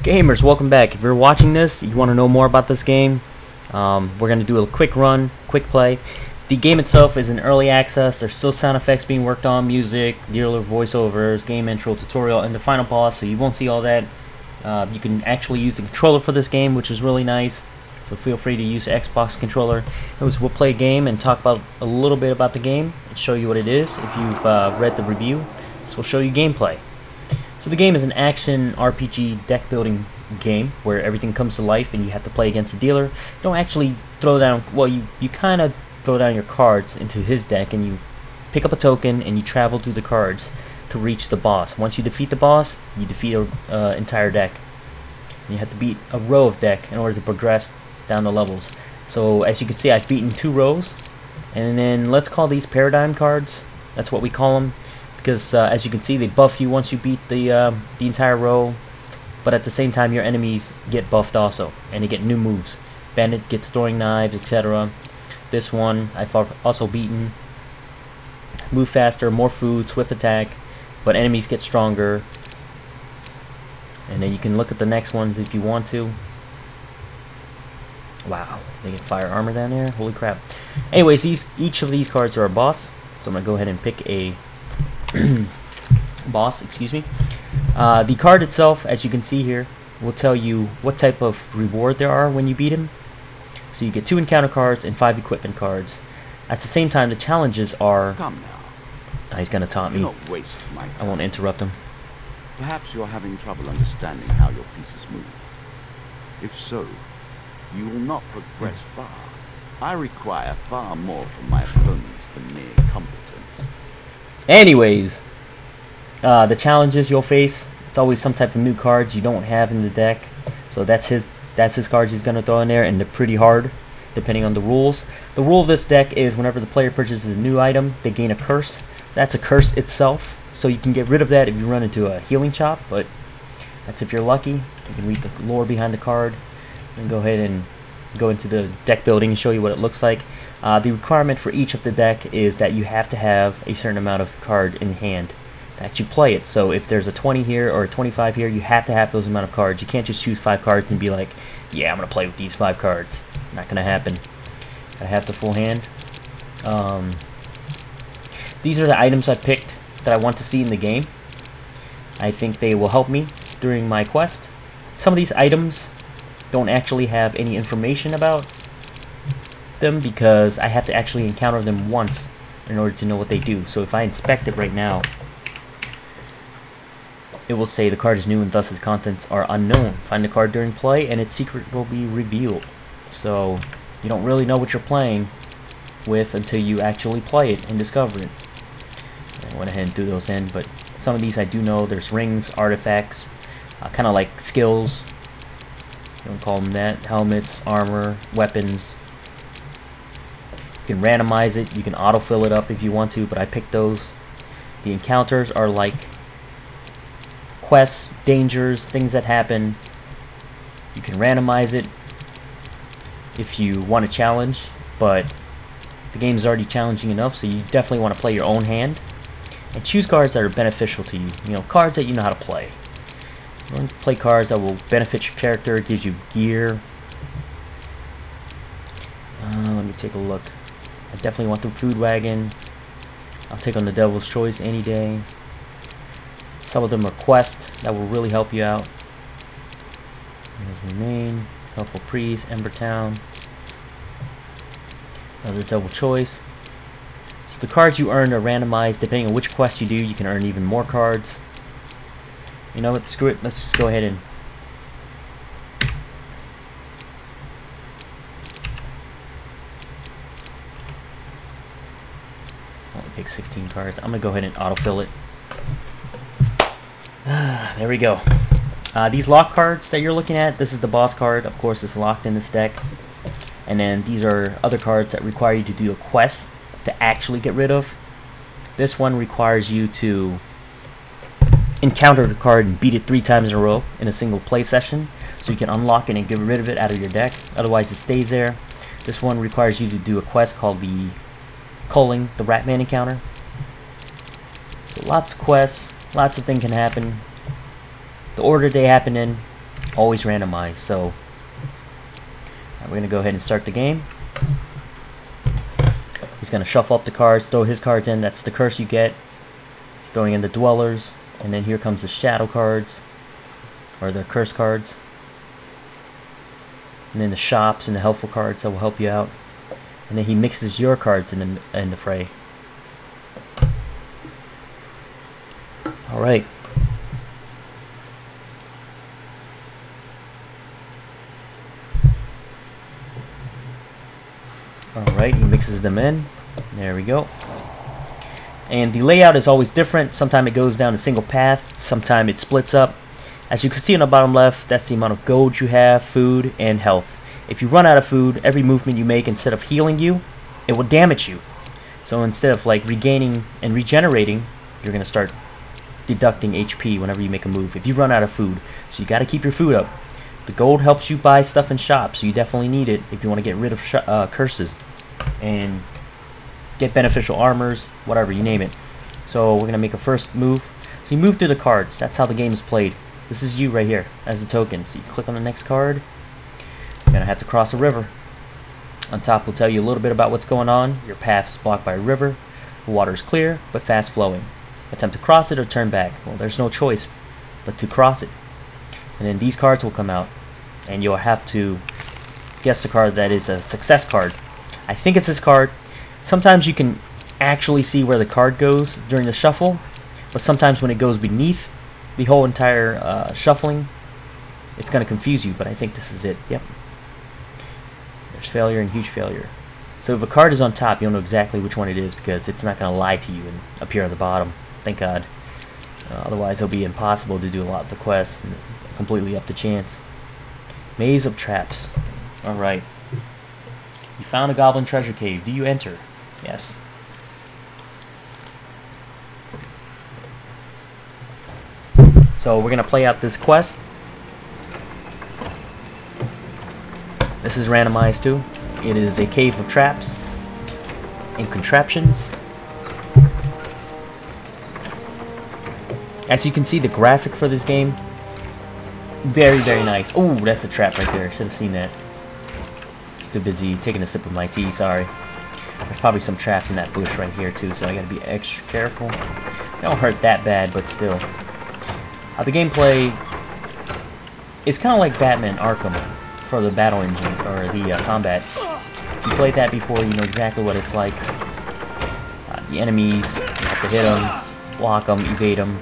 Gamers, welcome back. If you're watching this, you want to know more about this game, we're going to do a quick run, quick play. The game itself is in early access. There's still sound effects being worked on, music, dealer voiceovers, game intro, tutorial, and the final boss, so you won't see all that. You can actually use the controller for this game, which is really nice, so feel free to use the Xbox controller. We'll play a game and talk about a little bit about the game and show you what it is. If you've read the review, this will show you gameplay. So the game is an action RPG deck building game where everything comes to life and you have to play against the dealer. You don't actually throw down, well, you kind of throw down your cards into his deck and you pick up a token and you travel through the cards to reach the boss. Once you defeat the boss, you defeat an entire deck. And you have to beat a row of deck in order to progress down the levels. So as you can see, I've beaten 2 rows, and then let's call these paradigm cards. That's what we call them. Because as you can see, they buff you once you beat the entire row, but at the same time your enemies get buffed also, and they get new moves. Bandit gets throwing knives, etc. This one I've also beaten. Move faster, more food, swift attack, but enemies get stronger. And then you can look at the next ones if you want to. Wow, they get fire armor down there. Holy crap! Anyways, each of these cards are a boss, so I'm gonna go ahead and pick a boss, excuse me. The card itself, as you can see here, will tell you what type of reward there are when you beat him. So you get 2 encounter cards and 5 equipment cards. At the same time, the challenges are... Come now. He's gonna taunt me. Do not waste my time. I won't interrupt him. Perhaps you're having trouble understanding how your pieces move. If so, you will not progress far. I require far more from my opponents than mere competence. Anyways, the challenges you'll face, it's always some type of new cards you don't have in the deck. So that's his cards he's gonna throw in there, and they're pretty hard depending on the rules. The rule of this deck is whenever the player purchases a new item, they gain a curse. That's a curse itself, so you can get rid of that if you run into a healing chop, but that's if you're lucky. You can read the lore behind the card and go ahead and go into the deck building and show you what it looks like. The requirement for each of the deck is that you have to have a certain amount of card in hand to actually play it. So if there's a 20 here or a 25 here, you have to have those amount of cards. You can't just choose 5 cards and be like, yeah, I'm gonna play with these 5 cards. Not gonna happen. Gotta have the full hand. These are the items I picked that I want to see in the game. I think they will help me during my quest. Some of these items don't actually have any information about them because I have to actually encounter them once in order to know what they do. So if I inspect it right now, it will say the card is new and thus its contents are unknown. Find the card during play and its secret will be revealed. So you don't really know what you're playing with until you actually play it and discover it. I went ahead and threw those in, but some of these I do know. There's rings, artifacts, kind of like skills. You don't call them that. Helmets, armor, weapons. You can randomize it. You can autofill it up if you want to, but I picked those. The encounters are like quests, dangers, things that happen. You can randomize it if you want a challenge, but the game is already challenging enough, so you definitely want to play your own hand and choose cards that are beneficial to you. You know, cards that you know how to play. You want to play cards that will benefit your character, gives you gear. Let me take a look. I definitely want the food wagon. I'll take on the Devil's Choice any day. Some of them are quests that will really help you out. There's Remain, Helpful Priest, Ember Town. Another Double Choice. So the cards you earn are randomized. Depending on which quest you do, you can earn even more cards. You know what, screw it, let's just go ahead and only pick 16 cards. I'm gonna go ahead and autofill it. There we go. These lock cards that you're looking at, this is the boss card. Of course, it's locked in this deck. And then these are other cards that require you to do a quest to actually get rid of. This one requires you to encounter the card and beat it 3 times in a row in a single play session, so you can unlock it and get rid of it out of your deck. Otherwise it stays there. This one requires you to do a quest called the Culling the Ratman encounter. So lots of quests, lots of things can happen. The order they happen in Always randomized. So we're going to go ahead and start the game. He's going to shuffle up the cards, throw his cards in. That's the curse you get. He's throwing in the dwellers. And then here comes the shadow cards, or the curse cards. And then the shops and the helpful cards that will help you out. And then he mixes your cards in the fray. Alright. Alright, he mixes them in. There we go. And the layout is always different. Sometimes it goes down a single path. Sometimes it splits up. As you can see on the bottom left, that's the amount of gold you have, food, and health. If you run out of food, every movement you make, instead of healing you, it will damage you. So instead of like regaining and regenerating, you're going to start deducting HP whenever you make a move if you run out of food. So you got to keep your food up. The gold helps you buy stuff in shops, so you definitely need it if you want to get rid of curses and get beneficial armors, whatever, you name it. So we're going to make a first move. So you move through the cards. That's how the game is played. This is you right here as a token. So you click on the next card. You're going to have to cross a river. On top will tell you a little bit about what's going on. Your path is blocked by a river. The water is clear but fast flowing. Attempt to cross it or turn back. Well, there's no choice but to cross it. And then these cards will come out, and you'll have to guess the card that is a success card. I think it's this card. Sometimes you can actually see where the card goes during the shuffle, but sometimes when it goes beneath the whole entire shuffling, it's going to confuse you, but I think this is it. Yep. There's failure and huge failure. So if a card is on top, you'll know exactly which one it is because it's not going to lie to you and appear on the bottom. Thank God. Otherwise, it'll be impossible to do a lot of the quests. Completely up to chance. Maze of traps. Alright. You found a goblin treasure cave. Do you enter? Yes. So we're going to play out this quest. This is randomized too. It is a cave of traps and contraptions. As you can see, the graphic for this game, very, very nice. Oh, that's a trap right there. Should have seen that. Just too busy taking a sip of my tea, sorry. There's probably some traps in that bush right here too, so I gotta be extra careful. They don't hurt that bad, but still. The gameplay is kind of like Batman Arkham for the battle engine, or the combat. If you played that before, you know exactly what it's like. The enemies, you have to hit them, block them, evade them.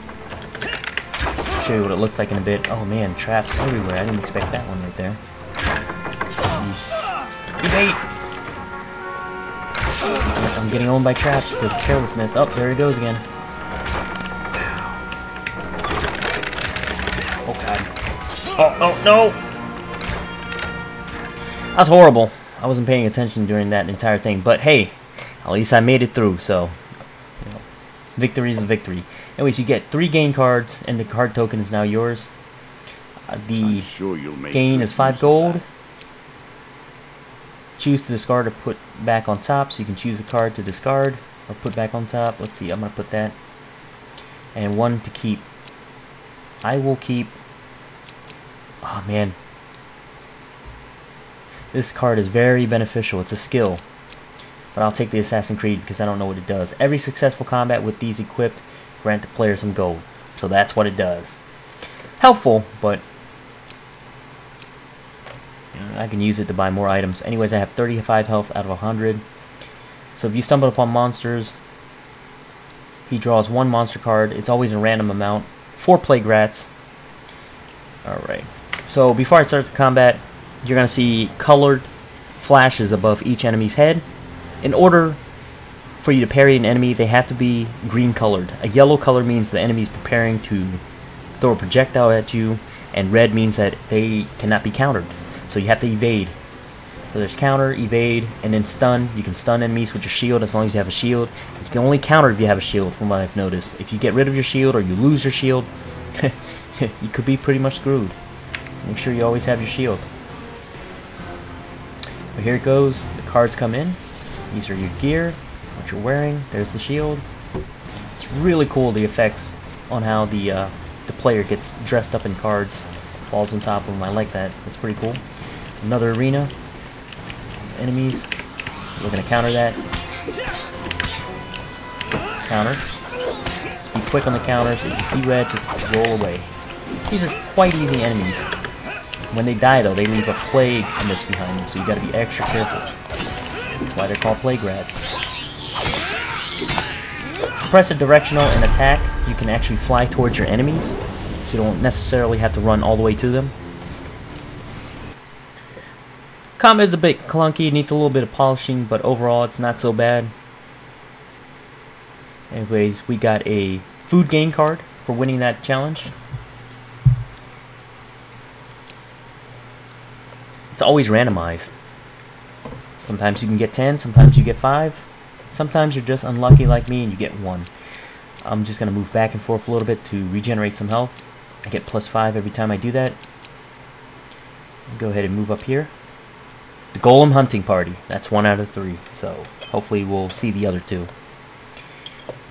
Show you what it looks like in a bit. Oh man, traps everywhere. I didn't expect that one right there. Evade! I'm getting owned by traps because of carelessness. Oh, there he goes again. Oh god. Oh no! That's horrible. I wasn't paying attention during that entire thing, but hey, at least I made it through, so you know, victory is a victory. Anyways, you get 3 gain cards, and the card token is now yours. The gain is 5 gold. Choose to discard or put back on top, so you can choose a card to discard or put back on top. Let's see, I'm going to put that. And 1 to keep. I will keep... Oh man. This card is very beneficial. It's a skill. But I'll take the Assassin's Creed because I don't know what it does. Every successful combat with these equipped grant the player some gold. So that's what it does. Helpful, but you know, I can use it to buy more items. Anyways, I have 35 health out of 100. So if you stumble upon monsters, he draws 1 monster card. It's always a random amount. 4 plague rats. Alright. So before I start the combat, you're going to see colored flashes above each enemy's head. In order for you to parry an enemy, they have to be green colored. A yellow color means the enemy is preparing to throw a projectile at you, and red means that they cannot be countered. So you have to evade. So there's counter, evade, and then stun. You can stun enemies with your shield as long as you have a shield. You can only counter if you have a shield, from what I've noticed. If you get rid of your shield or you lose your shield, you could be pretty much screwed. So make sure you always have your shield. But here it goes. The cards come in. These are your gear, what you're wearing. There's the shield. It's really cool, the effects on how the player gets dressed up in cards falls on top of him. I like that. That's pretty cool. Another arena. Enemies. We're gonna counter that. Counter. Just be quick on the counters. If you see red, just roll away. These are quite easy enemies. When they die, though, they leave a plague mist behind them, so you gotta be extra careful. That's why they're called plague rats. Press a directional and attack. You can actually fly towards your enemies, so you don't necessarily have to run all the way to them. Combat is a bit clunky, needs a little bit of polishing, but overall it's not so bad. Anyways, we got a food gain card for winning that challenge. It's always randomized. Sometimes you can get 10, sometimes you get 5. Sometimes you're just unlucky like me and you get 1. I'm just going to move back and forth a little bit to regenerate some health. I get +5 every time I do that. Go ahead and move up here. The Golem Hunting Party. That's 1 out of 3. So hopefully we'll see the other 2.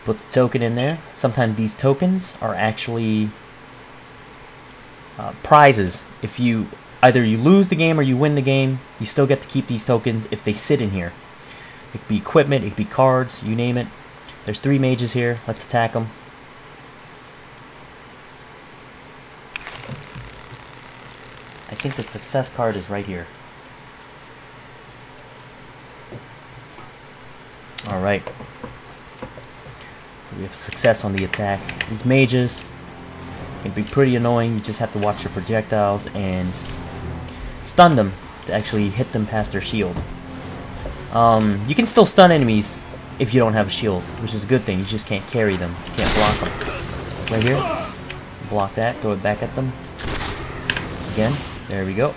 Put the token in there. Sometimes these tokens are actually prizes. If you either you lose the game or you win the game, you still get to keep these tokens if they sit in here. It could be equipment, it could be cards, you name it. There's 3 mages here. Let's attack them. I think the success card is right here. Alright. So we have success on the attack. These mages can be pretty annoying. You just have to watch your projectiles and stun them to actually hit them past their shield. You can still stun enemies if you don't have a shield, which is a good thing. You just can't carry them. You can't block them. Right here. Block that. Throw it back at them. Again. There we go.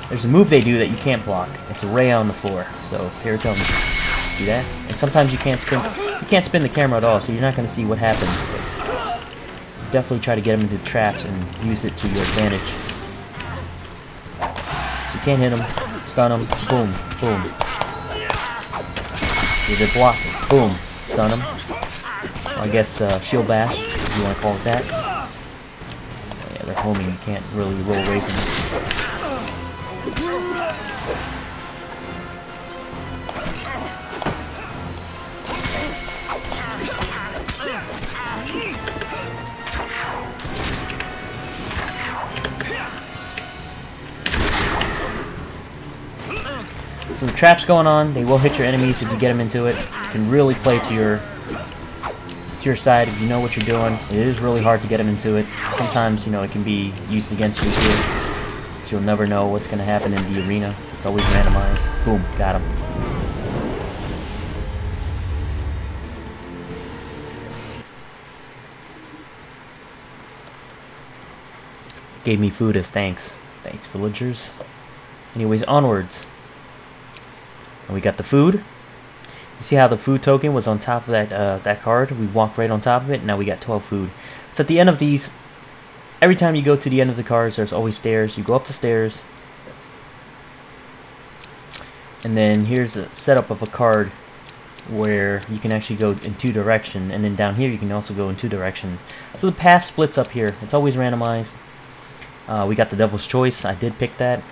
There's a move they do that you can't block. It's a ray on the floor. So here it comes. See that? And sometimes you can't spin. You can't spin the camera at all, so you're not going to see what happens. Definitely try to get them into traps and use it to your advantage. You can't hit them, stun them, boom, boom. Either block it, boom, stun them. Well, I guess shield bash, if you want to call it that. Yeah, they're homing, you can't really roll away from them. So the trap's going on, they will hit your enemies if you get them into it. You can really play to your side if you know what you're doing. It is really hard to get them into it. Sometimes, you know, it can be used against you too. So you'll never know what's going to happen in the arena. It's always randomized. Boom, got him. Gave me food as thanks. Thanks, villagers. Anyways, onwards. And we got the food. You see how the food token was on top of that card? We walked right on top of it. Now we got 12 food. So at the end of these, every time you go to the end of the cards, there's always stairs. You go up the stairs. And then here's a setup of a card where you can actually go in 2 directions. And then down here you can also go in 2 directions. So the path splits up here. It's always randomized. We got the Devil's Choice. I did pick that.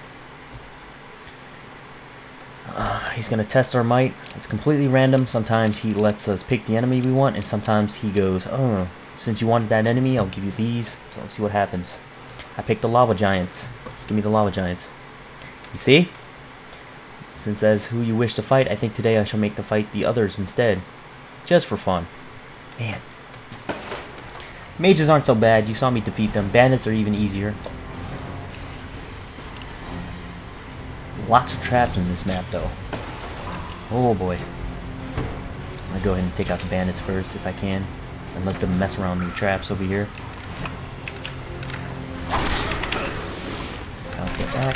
He's going to test our might. It's completely random. Sometimes he lets us pick the enemy we want, and sometimes he goes, oh, since you wanted that enemy, I'll give you these. So let's see what happens. I picked the Lava Giants. Just give me the Lava Giants. You see? Since says who you wish to fight, I think today I shall make the fight the others instead. Just for fun. Man. Mages aren't so bad. You saw me defeat them. Bandits are even easier. Lots of traps in this map, though. Oh boy. I'm gonna go ahead and take out the bandits first, if I can, and let them mess around with the traps over here. Bounce that back.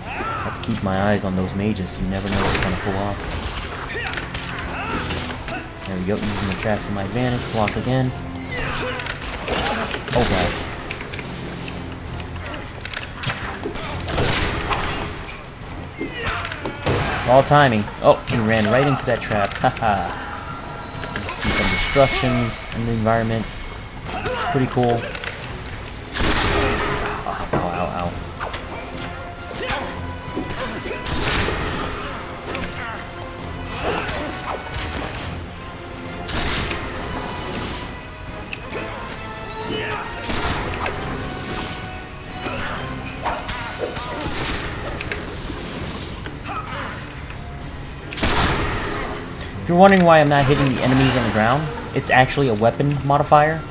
Have to keep my eyes on those mages. You never know what's gonna pull off. There we go. Using the traps to my advantage. Block again. Oh gosh. All timing. Oh, he ran right into that trap. Haha. See some destructions in the environment. pretty cool. Ow, ow, ow, ow. If you're wondering why I'm not hitting the enemies on the ground, it's actually a weapon modifier.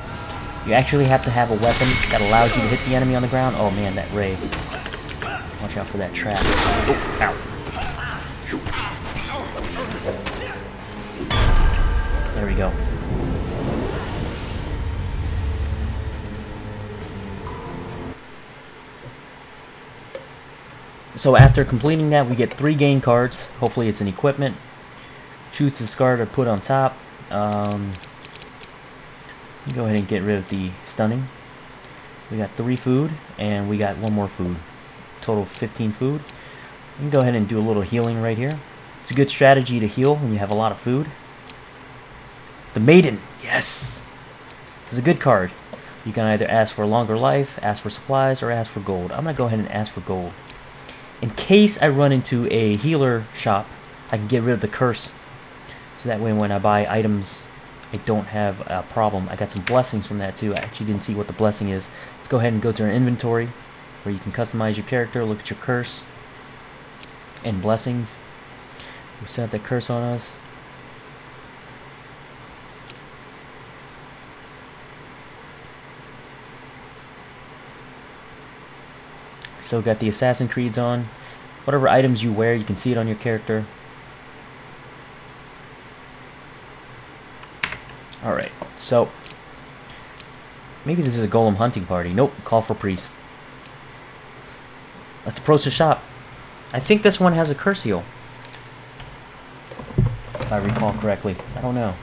You actually have to have a weapon that allows you to hit the enemy on the ground. Oh man, that ray. Watch out for that trap. Oh, ow. There we go. So after completing that, we get 3 game cards. Hopefully it's an equipment. Choose to discard or put on top. Go ahead and get rid of the stunning. We got 3 food, and we got 1 more food. Total of 15 food. You can go ahead and do a little healing right here. It's a good strategy to heal when you have a lot of food. The Maiden, yes! This is a good card. You can either ask for a longer life, ask for supplies, or ask for gold. I'm going to go ahead and ask for gold. In case I run into a healer shop, I can get rid of the curse. So that way when I buy items, I don't have a problem. I got some blessings from that too. I actually didn't see what the blessing is. Let's go ahead and go to our inventory where you can customize your character, look at your curse and blessings. We still have that curse on us. Still got the Assassin Creeds on. Whatever items you wear, you can see it on your character. Alright, so maybe this is a golem hunting party. Nope, call for priest. Let's approach the shop. I think this one has a curse heal, if I recall correctly. I don't know.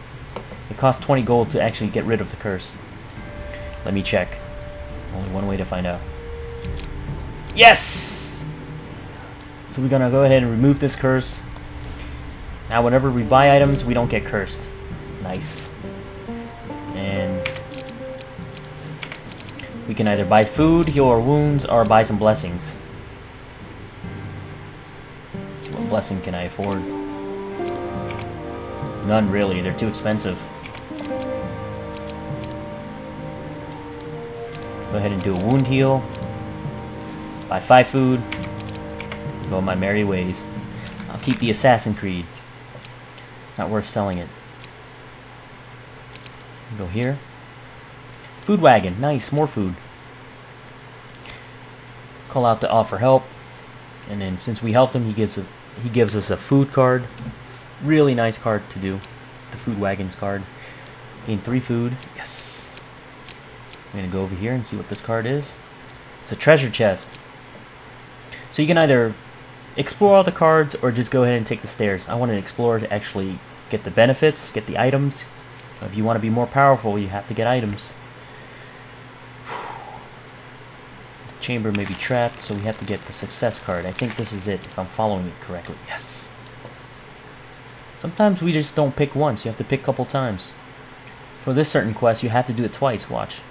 It costs 20 gold to actually get rid of the curse. Let me check. Only one way to find out. Yes! So we're gonna go ahead and remove this curse. Now whenever we buy items, we don't get cursed. Nice. And we can either buy food, heal our wounds, or buy some blessings. So what blessing can I afford? None really, they're too expensive. Go ahead and do a wound heal. Buy 5 food. Go my merry ways. I'll keep the Assassin Creeds. It's not worth selling it. Go here. Food wagon, nice, more food. Call out to offer help, and then since we helped him, he gives us a food card. Really nice card to do. The food wagons card. Gain 3 food. Yes. I'm gonna go over here and see what this card is. It's a treasure chest. So you can either explore all the cards or just go ahead and take the stairs. I want to explore to actually get the benefits, get the items. If you want to be more powerful, you have to get items. The chamber may be trapped, so we have to get the success card. I think this is it, if I'm following it correctly. Yes. Sometimes we just don't pick once. You have to pick a couple times. For this certain quest, you have to do it twice. Watch.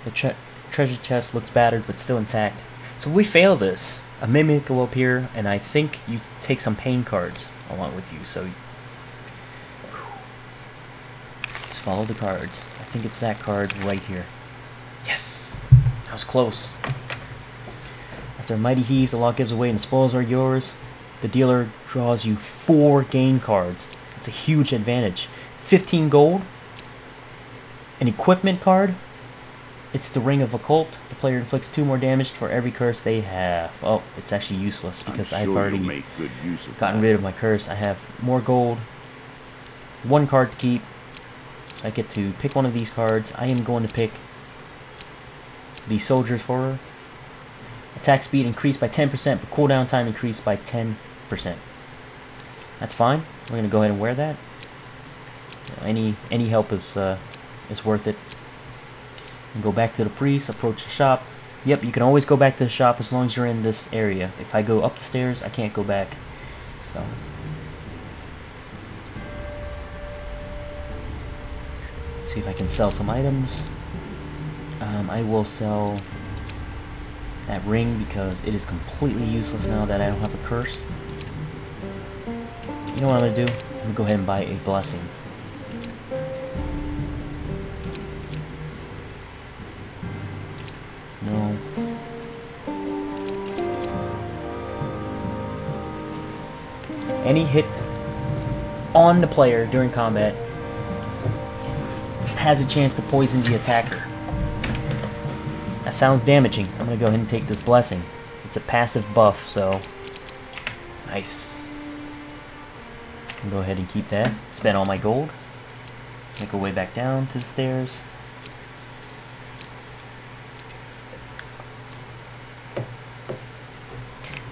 The treasure chest looks battered, but still intact. So if we fail this, a mimic will appear, and I think you take some pain cards along with you. So just follow the cards. I think it's that card right here. Yes! That was close. After a mighty heave, the lock gives away and the spoils are yours. The dealer draws you 4 game cards. That's a huge advantage. 15 gold. An equipment card. It's the Ring of Occult. The player inflicts 2 more damage for every curse they have. Oh, it's actually useless because I've already gotten rid of my curse. I have more gold. 1 card to keep. I get to pick one of these cards. I am going to pick the Soldier's Horror. Attack speed increased by 10%, but cooldown time increased by 10%. That's fine. We're going to go ahead and wear that. Any help is worth it. And go back to the priest, approach the shop. Yep, you can always go back to the shop as long as you're in this area. If I go up the stairs, I can't go back. So see if I can sell some items. I will sell that ring because it is completely useless now that I don't have a curse. You know what I'm going to do? I'm going to go ahead and buy a blessing. No. Any hit on the player during combat has a chance to poison the attacker. That sounds damaging. I'm going to go ahead and take this blessing. It's a passive buff, so nice. Go ahead and keep that. Spend all my gold. Make our way back down to the stairs.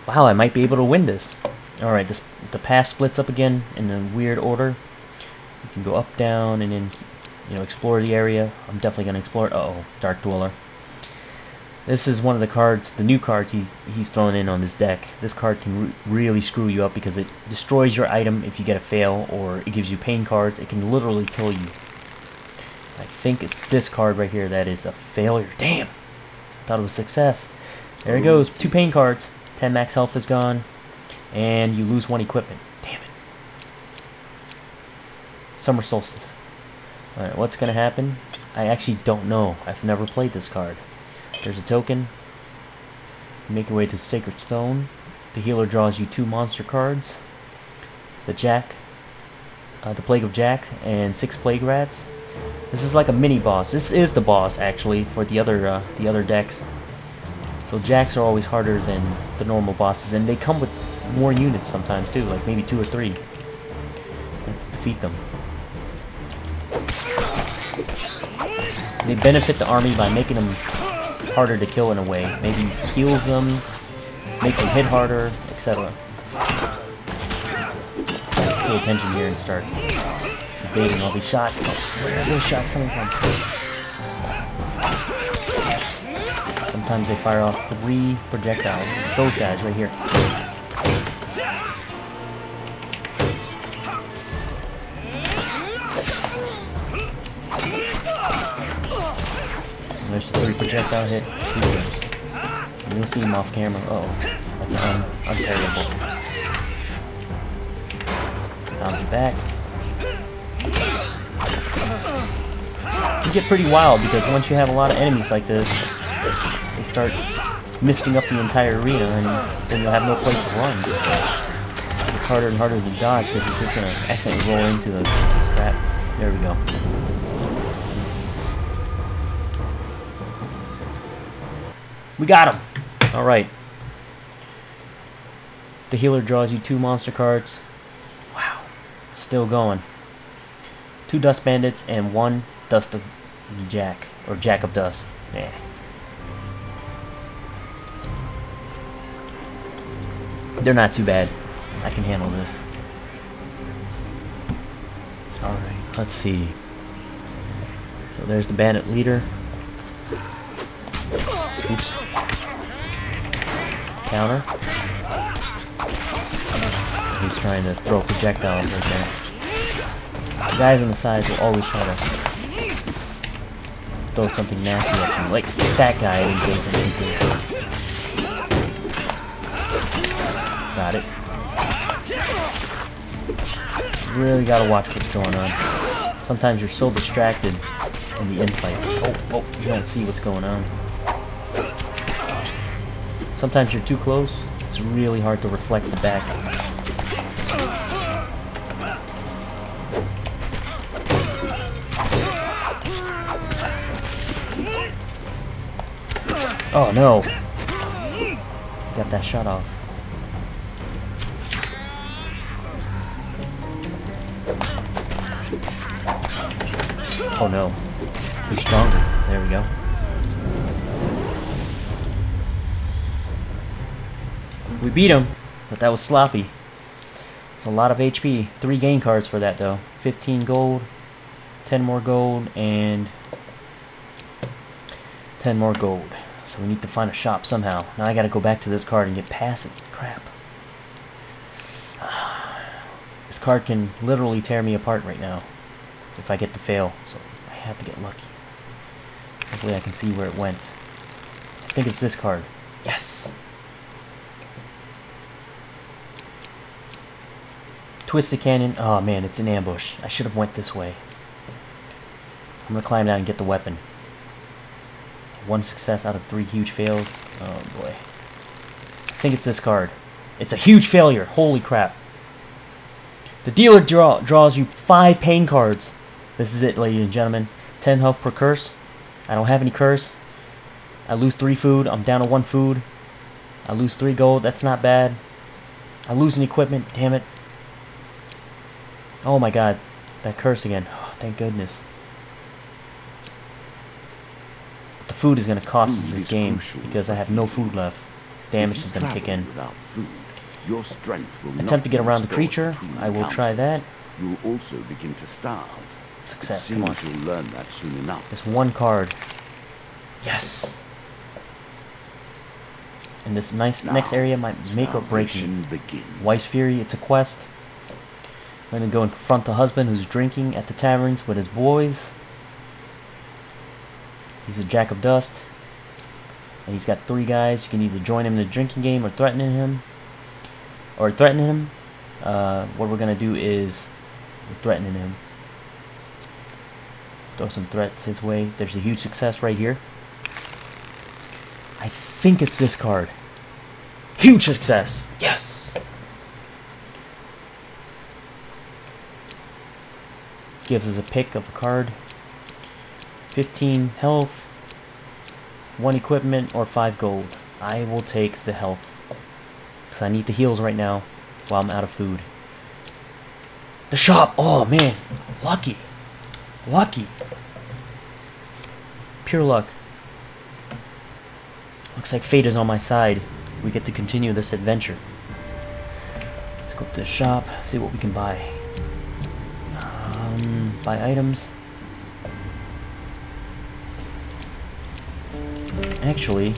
Wow, I might be able to win this. Alright, the path splits up again in a weird order. You can go up, down, and then, you know, explore the area. I'm definitely going to explore it. Uh-oh, Dark Dweller. This is one of the cards, the new cards he's throwing in on this deck. This card can really screw you up because it destroys your item if you get a fail, or it gives you pain cards. It can literally kill you. I think it's this card right here that is a failure. Damn! Thought it was a success. There it goes. 2 pain cards. 10 max health is gone. And you lose 1 equipment. Damn it. Summer Solstice. Alright, what's going to happen? I actually don't know. I've never played this card. There's a token. Make your way to Sacred Stone. The healer draws you 2 monster cards. The Jack. The Plague of Jacks and 6 Plague Rats. This is like a mini boss. This is the boss actually for the other decks. So Jacks are always harder than the normal bosses, and they come with more units sometimes too, like maybe 2 or 3. Defeat them. They benefit the army by making them harder to kill in a way. Maybe heals them, makes them hit harder, etc. Pay attention here and start evading all these shots. Where are those shots coming from? Sometimes they fire off 3 projectiles. It's those guys right here. And there's the 3 projectile hit. And you'll see him off camera. Uh oh, that's unparryable. Bounce it back. You get pretty wild because once you have a lot of enemies like this, they start misting up the entire arena, and then you'll have no place to run. It's harder and harder to dodge because it's just going to accidentally roll into the crap. There we go. We got him! Alright. The healer draws you 2 monster cards. Wow. Still going. 2 Dust Bandits and 1 Dust of Jack. Or Jack of Dust. Yeah. They're not too bad. I can handle this. Alright, let's see. So there's the bandit leader. Oops. Counter. He's trying to throw projectiles right there. The guys on the sides will always try to throw something nasty at you. Like that guy I didn't pay attention to. Got it. Really gotta watch what's going on. Sometimes you're so distracted in the infights. Oh, you don't see what's going on. Sometimes you're too close. It's really hard to reflect the back. Oh no! Got that shot off. Oh no. He's stronger. There we go. We beat him, but that was sloppy. It's a lot of HP. 3 gain cards for that though. 15 gold, 10 more gold, and 10 more gold. So we need to find a shop somehow. Now I gotta go back to this card and get past it. Crap. This card can literally tear me apart right now if I get to fail. So I have to get lucky. Hopefully I can see where it went. I think it's this card. Yes! Twisted Canyon. Oh man, it's an ambush. I should have went this way. I'm gonna climb down and get the weapon. 1 success out of 3 huge fails. Oh boy. I think it's this card. It's a huge failure. Holy crap. The dealer draws you 5 pain cards. This is it, ladies and gentlemen. 10 health per curse. I don't have any curse. I lose 3 food. I'm down to 1 food. I lose 3 gold. That's not bad. I lose an equipment. Damn it. Oh my god. That curse again. Oh, thank goodness. The food is going to cost us this game because I have no food left. Damage is going to kick in. Without food, your strength will Attempt to get around the creature. I will try that. You will also begin to starve. Success. It Come on. seems you'll learn that soon enough. There's 1 card. Yes. And this next area might make or break me. Wise Fury. It's a quest. I'm going to go and confront the husband who's drinking at the taverns with his boys. He's a jack of dust. And he's got 3 guys. You can either join him in the drinking game or threaten him. What we're going to do is threatening him. Throw some threats his way. There's a huge success right here. I think it's this card. Huge success! Yes! Gives us a pick of a card. 15 health, 1 equipment, or 5 gold. I will take the health. Because I need the heals right now while I'm out of food. The shop! Oh man! Lucky! Lucky! Pure luck. Looks like fate is on my side. We get to continue this adventure. Let's go to the shop, see what we can buy. Buy items. Actually,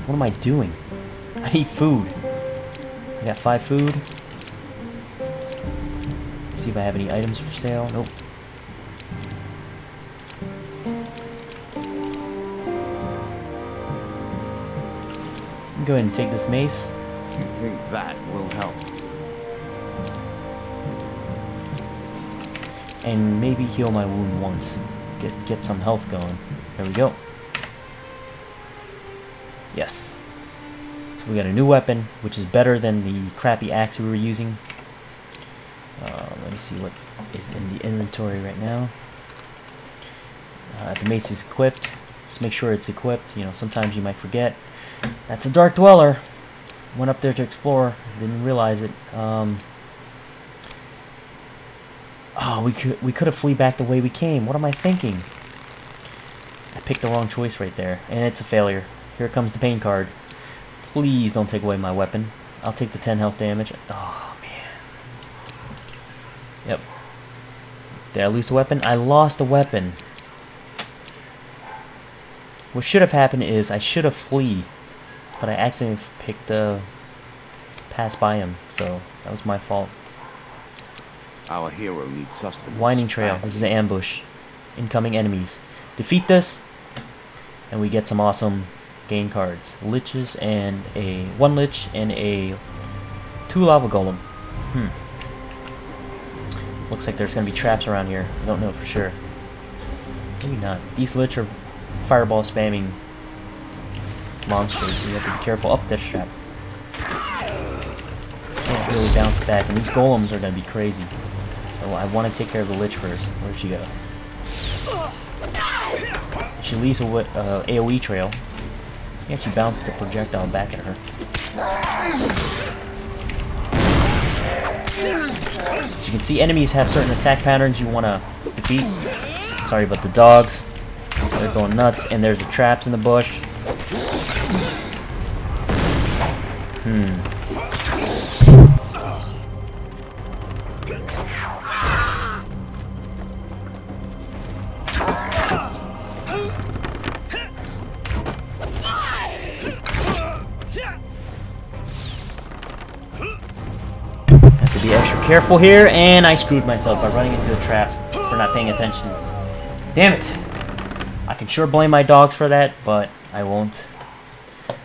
what am I doing? I need food. I got 5 food. See if I have any items for sale. Nope. Go ahead and take this mace. You think that will help? And maybe heal my wound once. Get some health going. There we go. Yes. So we got a new weapon, which is better than the crappy axe we were using. Let me see what is in the inventory right now. The mace is equipped. Just make sure it's equipped. You know, sometimes you might forget. That's a Dark Dweller. Went up there to explore. Didn't realize it. Oh, we could have flee back the way we came. What am I thinking? I picked the wrong choice right there, and it's a failure. Here comes the pain card. Please don't take away my weapon. I'll take the 10 health damage. Oh man. Yep. Did I lose the weapon? I lost the weapon. What should have happened is I should have flee, but I accidentally picked the pass by him, so that was my fault. Our hero needs sustenance. Winding trail. This is an ambush. Incoming enemies. Defeat this, and we get some awesome gain cards. Liches and a 1 lich and a 2 lava golem. Looks like there's gonna be traps around here. I don't know for sure. Maybe not. These lich are fireball spamming monsters, so you have to be careful. Up this trap. Can't really bounce back, and these golems are gonna be crazy. So I want to take care of the lich first. Where'd she go? She leaves a AoE trail. Yeah, she bounced the projectile back at her. As you can see, enemies have certain attack patterns you want to defeat. Sorry about the dogs. They're going nuts, and there's the traps in the bush. Have to be extra careful here, and I screwed myself by running into the trap for not paying attention. Damn it! I can sure blame my dogs for that, but I won't.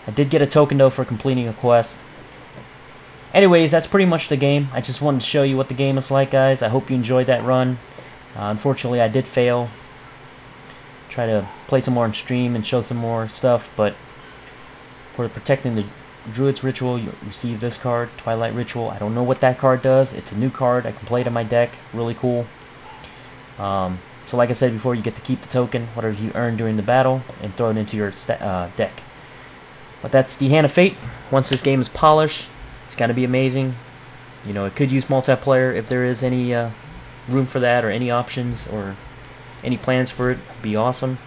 I did get a token though for completing a quest. Anyways, that's pretty much the game. I just wanted to show you what the game is like, guys. I hope you enjoyed that run. Unfortunately, I did fail. Try to play some more on stream and show some more stuff, but for protecting the Druid's Ritual, you receive this card, Twilight Ritual. I don't know what that card does. It's a new card. I can play it in my deck. Really cool. So like I said before, you get to keep the token, whatever you earn during the battle, and throw it into your deck. But that's the Hand of Fate. Once this game is polished, it's going to be amazing. You know, it could use multiplayer if there is any room for that, or any options, or any plans for it. It'd be awesome.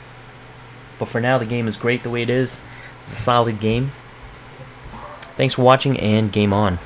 But for now, the game is great the way it is. It's a solid game. Thanks for watching, and game on.